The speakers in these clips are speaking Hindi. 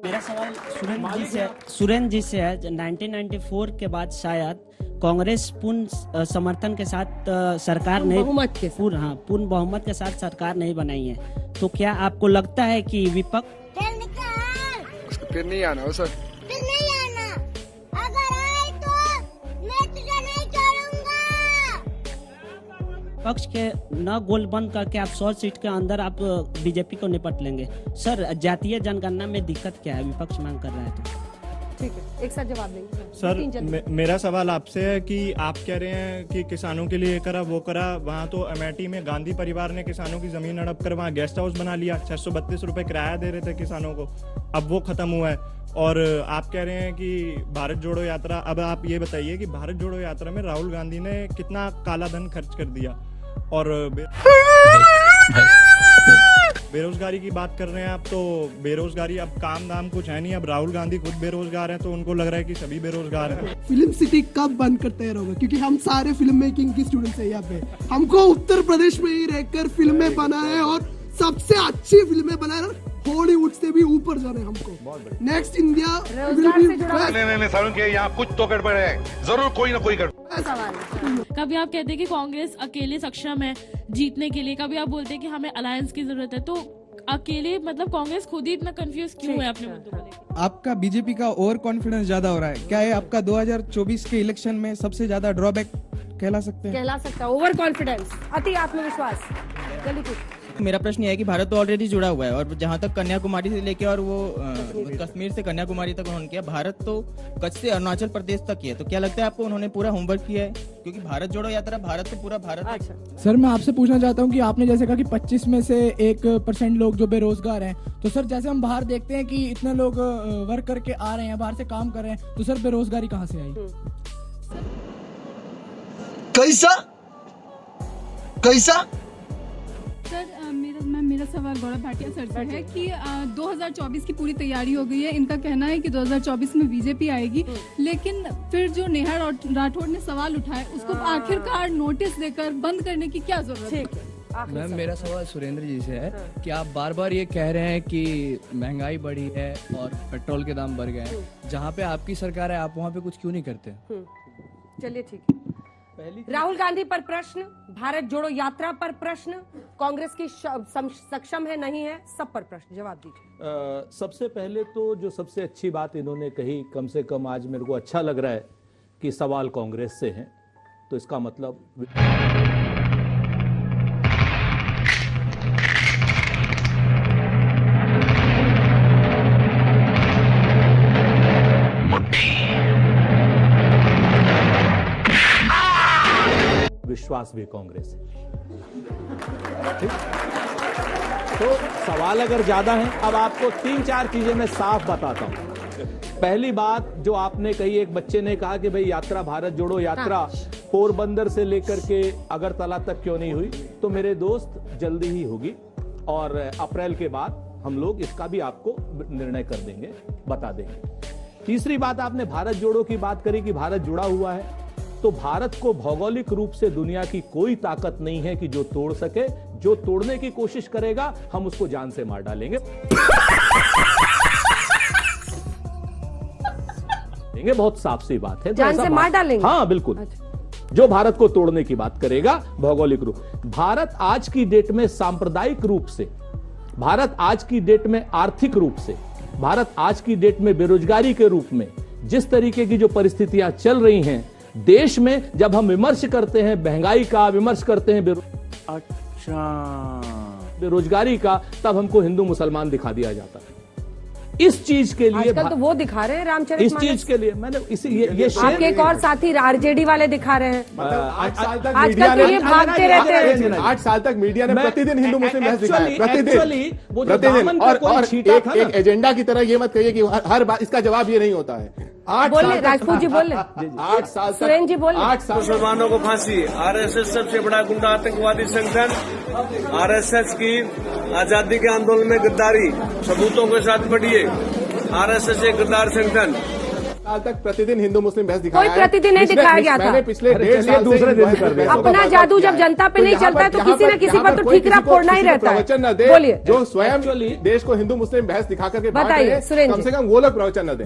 मेरा सवाल सुरेंद्र जी से है। 1994 के बाद शायद कांग्रेस पूर्ण समर्थन के साथ सरकार नहीं, पूर्ण बहुमत के साथ सरकार नहीं बनाई है, तो क्या आपको लगता है कि विपक्ष फिर नहीं आना हो सर, फिर नहीं आना, अगर आए तो मैं तुझे नहीं छोड़ूंगा। पक्ष के न गोल बंद करके आप 100 सीट के अंदर आप बीजेपी को निपट लेंगे। सर, जातीय जनगणना में दिक्कत क्या है? विपक्ष मांग कर रहा है तो ठीक है, एक साथ जवाब देंगे सर। मेरा सवाल आपसे है कि आप कह रहे हैं कि किसानों के लिए करा वो करा, वहाँ तो अमेठी में गांधी परिवार ने किसानों की जमीन हड़प कर वहाँ गेस्ट हाउस बना लिया, 632 रुपए किराया दे रहे थे किसानों को, अब वो खत्म हुआ है। और आप कह रहे हैं कि भारत जोड़ो यात्रा, अब आप ये बताइए कि भारत जोड़ो यात्रा में राहुल गांधी ने कितना काला धन खर्च कर दिया। और बेरोजगारी की बात कर रहे हैं आप, तो बेरोजगारी अब काम दाम कुछ है नहीं, अब राहुल गांधी खुद बेरोजगार हैं, तो उनको लग रहा है कि सभी बेरोजगार हैं। फिल्म सिटी कब बंद करते रहोगे? क्योंकि हम सारे फिल्म मेकिंग की स्टूडेंट्स हैं यहाँ पे, हमको उत्तर प्रदेश में ही रहकर फिल्में बनाए और सबसे अच्छी फिल्में बनाए, हॉलीवुड से भी ऊपर जाने हमको। नेक्स्ट इंडिया नहीं सारुण के यहाँ कुछ तो गड़बड़ है, जरूर कोई ना कोई गड़बड़। कभी आप कहते हैं कि कांग्रेस अकेले सक्षम है जीतने के लिए, कभी आप बोलते हैं कि हमें अलायंस की जरूरत है, तो अकेले मतलब कांग्रेस खुद ही इतना कंफ्यूज क्यों है अपने मुद्दों को लेकर? आपका बीजेपी का ओवर कॉन्फिडेंस ज्यादा हो रहा है क्या? है आपका 2024 के इलेक्शन में सबसे ज्यादा ड्रॉबैक कहला सकते हैं? कहला सकता है ओवर कॉन्फिडेंस, अति आत्मविश्वास। जल्दी पूछ। मेरा प्रश्न यह है कि भारत तो ऑलरेडी जुड़ा हुआ है, और जहाँ तक कन्याकुमारी से लेके और वो कश्मीर से कन्याकुमारी तक उन्होंने किया, भारत तो कच्छ से अरुणाचल प्रदेश तक किया, तो क्या लगता है आपको उन्होंने पूरा होमवर्क किया है? क्योंकि भारत जोड़ो यात्रा भारत तो पूरा भारत है। सर, मैं आपसे पूछना चाहता हूँ कि आपने जैसे कहा कि 25 में से 1% लोग जो बेरोजगार हैं, तो सर जैसे हम बाहर देखते हैं कि इतने लोग वर्क करके आ रहे हैं, बाहर से काम कर रहे हैं, तो सर बेरोजगारी कहाँ से आई? कैसा सर, मेरा सवाल गौरव भाटिया सर से है कि 2024 की पूरी तैयारी हो गई है। इनका कहना है कि 2024 में बीजेपी आएगी, लेकिन फिर जो नेहा राठौड़ ने सवाल उठाए उसको आखिरकार नोटिस देकर बंद करने की क्या जरूरत है? मैम, मेरा सवाल सुरेंद्र जी से है कि आप बार बार ये कह रहे हैं कि महंगाई बढ़ी है और पेट्रोल के दाम बढ़ गए हैं, जहाँ पे आपकी सरकार है आप वहाँ पे कुछ क्यों नहीं करते? चलिए ठीक है। राहुल गांधी पर प्रश्न, भारत जोड़ो यात्रा पर प्रश्न, कांग्रेस की सक्षम है नहीं है, सब पर प्रश्न, जवाब दीजिए। सबसे पहले तो जो सबसे अच्छी बात इन्होंने कही, कम से कम आज मेरे को अच्छा लग रहा है कि सवाल कांग्रेस से हैं, तो इसका मतलब विश्वास भी कांग्रेस है। ठीक? तो सवाल अगर ज्यादा है, अब आपको 3-4 चीजें मैं साफ बताता हूं। पहली बात जो आपने कही, एक बच्चे ने कहा कि भाई यात्रा, भारत जोड़ो यात्रा पोरबंदर से लेकर के अगरतला तक क्यों नहीं हुई, तो मेरे दोस्त जल्दी ही होगी, और अप्रैल के बाद हम लोग इसका भी आपको निर्णय कर देंगे, बता देंगे। तीसरी बात, आपने भारत जोड़ो की बात करी कि भारत जुड़ा हुआ है, तो भारत को भौगोलिक रूप से दुनिया की कोई ताकत नहीं है कि जो तोड़ सके, जो तोड़ने की कोशिश करेगा हम उसको जान से मार डालेंगे। बहुत साफ सी बात है, जान से मार डालेंगे? हाँ बिल्कुल। जो भारत को तोड़ने की बात करेगा भौगोलिक रूप, भारत आज की डेट में सांप्रदायिक रूप से, भारत आज की डेट में आर्थिक रूप से, भारत आज की डेट में बेरोजगारी के रूप में, जिस तरीके की जो परिस्थितियां चल रही हैं देश में, जब हम विमर्श करते हैं महंगाई का, विमर्श करते हैं बेरोजगारी का, तब हमको हिंदू मुसलमान दिखा दिया जाता है। इस चीज के लिए आजकल तो वो दिखा रहे हैं रामचरितमानस, इस चीज के लिए मैंने ये आपके एक और साथी आरजेडी वाले दिखा रहे हैं। 8 साल तक आजकल तो ये भागते रहते हैं। 8 साल तक मीडिया ने प्रतिदिन हिंदू मुस्लिम बहस दिखाया, प्रतिदिन। और एक एजेंडा की तरह ये मत कहिए कि हर बात इसका जवाब ये नहीं होता है। बोले राजपूत जी, बोले 8 साल, सुरेंद्र जी बोले 8 साल मुसलमानों को फांसी। आरएसएस सबसे बड़ा गुंडा आतंकवादी संगठन, आरएसएस की आजादी के आंदोलन में गद्दारी, सबूतों के साथ पढ़िए। आरएसएस एक गद्दार संगठन, साल तक प्रतिदिन हिंदू मुस्लिम बहस दिखाया कोई प्रतिदिन नहीं दिखाया गया था। मैंने पिछले 1.5 साल दूसरे दिन कर दिया। अपना जादू जब जनता पे नहीं चलता है तो किसी न किसी पर तो ठीकरा फोड़ना ही रहता है। प्रवचन न दे, बोलिए जो स्वयं देश को हिंदू मुस्लिम बहस दिखा करके बताइए सुरेंद्र, कम से कम वो लोग प्रवचन न दे।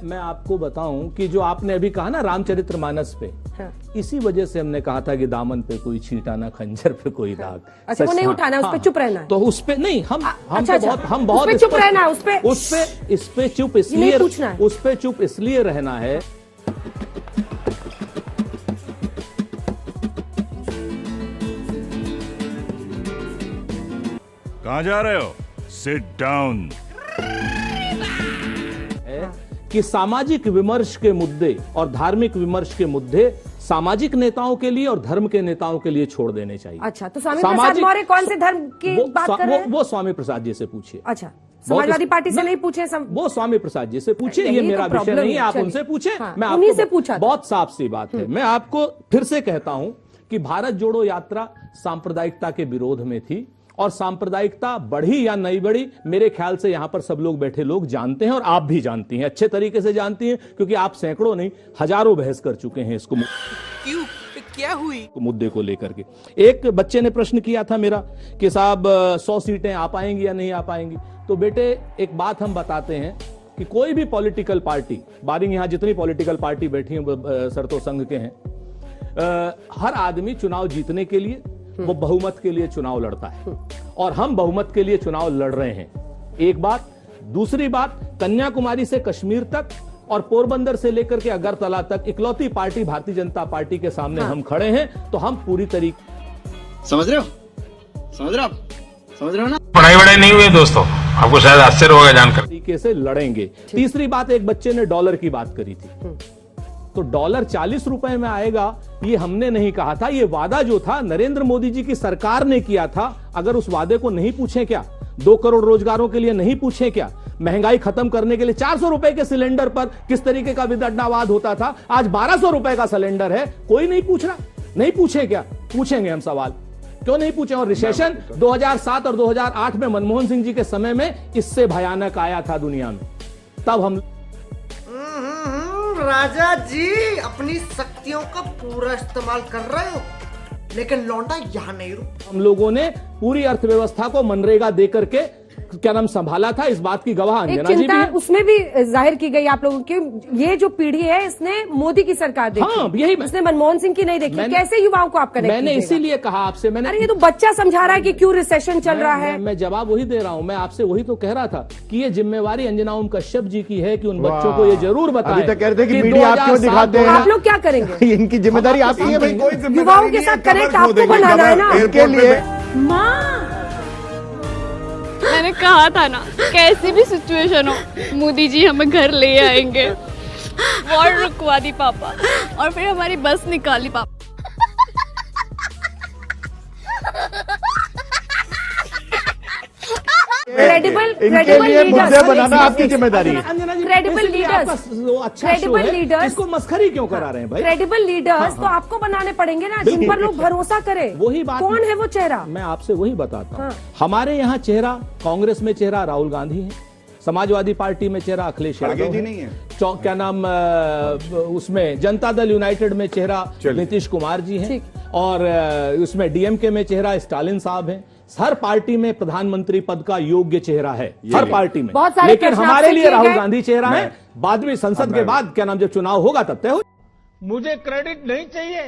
मैं आपको बताऊं कि जो आपने अभी कहा ना रामचरितमानस पे, इसी वजह से हमने कहा था कि दामन पे कोई छींटा ना, खंजर पे कोई दाग। अच्छा, वो नहीं उठाना है, उस पे चुप रहना है। तो उस पे नहीं, हम बहुत उस पे चुप रहना है, इस पे चुप इसलिए पूछना है, उस पे चुप इसलिए रहना है कहां जा रहे हो? Sit down. कि सामाजिक विमर्श के मुद्दे और धार्मिक विमर्श के मुद्दे सामाजिक नेताओं के लिए और धर्म के नेताओं के लिए छोड़ देने चाहिए। अच्छा, तो स्वामी प्रसाद मौर्य कौन से धर्म की बात कर रहे हैं? वो स्वामी प्रसाद जी से पूछिए। अच्छा, समाजवादी पार्टी से नहीं पूछे? वो स्वामी प्रसाद जी से पूछे, ये मेरा विषय नहीं है, आप उनसे पूछे। मैं उन्हीं से पूछा, बहुत साफ सी बात है। मैं आपको फिर से कहता हूं कि भारत जोड़ो यात्रा सांप्रदायिकता के विरोध में थी, और सांप्रदायिकता बढ़ी या नहीं बढ़ी, मेरे ख्याल से यहां पर सब लोग बैठे लोग जानते हैं, और आप भी जानती हैं, अच्छे तरीके से जानती हैं, क्योंकि आप सैकड़ों नहीं हजारों बहस कर चुके हैं इसको। क्यों, क्या हुई मुद्दे को लेकर के एक बच्चे ने प्रश्न किया था मेरा कि साहब 100 सीटें आ पाएंगी या नहीं आ पाएंगी। तो बेटे एक बात हम बताते हैं कि कोई भी पॉलिटिकल पार्टी, बारिंग यहां जितनी पॉलिटिकल पार्टी बैठी हैं सरतो संघ के हैं, हर आदमी चुनाव जीतने के लिए वो बहुमत के लिए चुनाव लड़ता है, और हम बहुमत के लिए चुनाव लड़ रहे हैं। एक बात। दूसरी बात, कन्याकुमारी से कश्मीर तक और पोरबंदर से लेकर के अगरतला तक इकलौती पार्टी भारतीय जनता पार्टी के सामने हम खड़े हैं, तो हम पूरी तरीके समझ रहे हो ना? पढ़ाई वढ़ाई नहीं हुई दोस्तों, आपको शायद आश्चर्य होगा जानकर। तरीके से लड़ेंगे। तीसरी बात, एक बच्चे ने डॉलर की बात करी थी, तो डॉलर 40 रुपए में आएगा ये हमने नहीं कहा था। ये वादा जो था नरेंद्र मोदी जी की सरकार ने किया था। अगर उस वादे को नहीं पूछे क्या? 2 करोड़ रोजगारों के लिए नहीं पूछे क्या? महंगाई खत्म करने के लिए 400 रुपए के सिलेंडर पर किस तरीके का विदंडनावाद होता था, आज 1200 रुपए का सिलेंडर है। कोई नहीं पूछ रहा, नहीं पूछे क्या? पूछेंगे हम सवाल, क्यों नहीं पूछे? और रिसेशन 2007 और 2008 में मनमोहन सिंह जी के समय में इससे भयानक आया था दुनिया में, तब हम राजा जी अपनी शक्तियों का पूरा इस्तेमाल कर रहे हो, लेकिन लौंडा यहाँ नहीं रुक। हम लोगों ने पूरी अर्थव्यवस्था को मनरेगा देकर के क्या नाम संभाला था, इस बात की गवाह अंजना जी भी है। उसमें भी जाहिर की गई आप लोगों की, ये जो पीढ़ी है इसने मोदी की सरकार देखी, हाँ, यही उसने मनमोहन सिंह की नहीं देखी। कैसे युवाओं को आप कनेक्ट मैंने इसीलिए कहा आपसे, अरे ये तो बच्चा समझा रहा है कि क्यों रिसेशन चल रहा है। मैं जवाब वही दे रहा हूँ। मैं आपसे वही तो कह रहा था कि ये जिम्मेवारी अंजना ओम कश्यप जी की है कि उन बच्चों को ये जरूर बताएं। अभी तक कहते हैं कि मीडिया आप क्यों दिखाते हैं? आप लोग क्या करेंगे? इनकी जिम्मेदारी आपकी है भाई, कोई युवाओं के साथ कनेक्ट आपको बनाना है ना। इनके लिए मैंने कहा था ना, कैसी भी सिचुएशन हो मोदी जी हमें घर ले आएंगे। वॉर रुकवा दी पापा, और फिर हमारी बस निकाली पापा। क्रेडिबल मुद्दे बनाना आपकी जिम्मेदारी है। क्रेडिबल लीडर्स, क्रेडिबल लीडर्स इसको मस्खरी क्यों करा रहे हैं भाई? क्रेडिबल लीडर्स तो आपको बनाने पड़ेंगे ना, जिन पर लोग भरोसा करें। वही बात, कौन है वो चेहरा? मैं आपसे वही बताता हूँ। हमारे यहाँ चेहरा, कांग्रेस में चेहरा राहुल गांधी है, समाजवादी पार्टी में चेहरा अखिलेश यादव नहीं है, क्या नाम उसमें जनता दल यूनाइटेड में चेहरा नीतीश कुमार जी हैं, और उसमें डीएमके में चेहरा स्टालिन साहब हैं। हर पार्टी में प्रधानमंत्री पद का योग्य चेहरा है, हर पार्टी में। लेकिन हमारे लिए राहुल गांधी चेहरा है। बाद में संसद के बाद क्या नाम जब चुनाव होगा तब तय हो। मुझे क्रेडिट नहीं चाहिए,